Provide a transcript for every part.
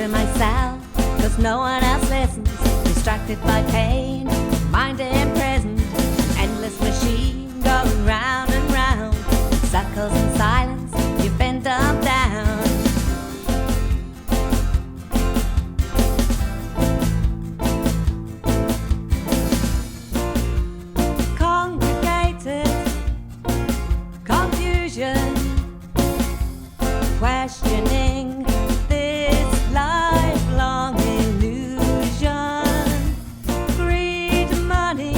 to myself, 'cause no one else listens. Distracted by pain, mind imprisoned. Endless machine going round and round. Circles in silence, you've been dumped down. Congregated confusion, questioning this lifelong illusion. Greed, money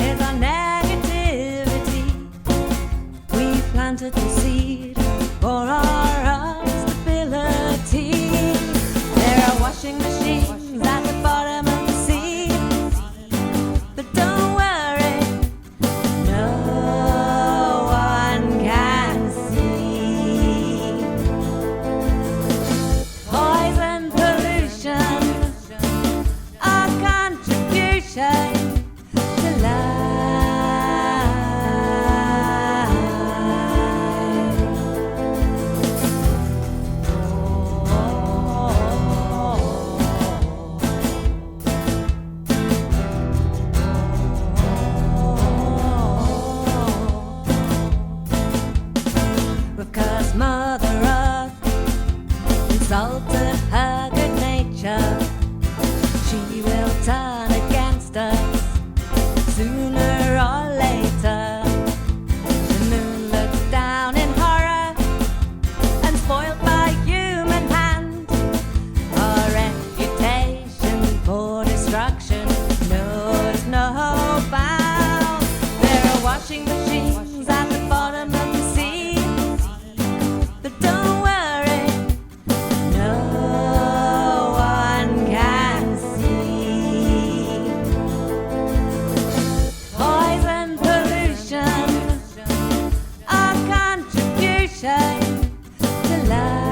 is our negativity. We planted the seed for our instability. There are washing machines at the bottom of the sea, but don't worry, no one can see. Poison, pollution, our contribution to because Mother Earth insulted her good nature. She will turn against us sooner or later. The moon looks down in horror, and spoiled by human hand. Our reputation for destruction knows no bounds. There are washing machines at the bottom of the sea, but don't worry, no one can see. Poison, pollution, our contribution to life.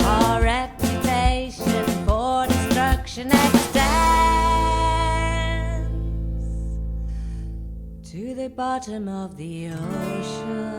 Our reputation for destruction extends to the bottom of the ocean.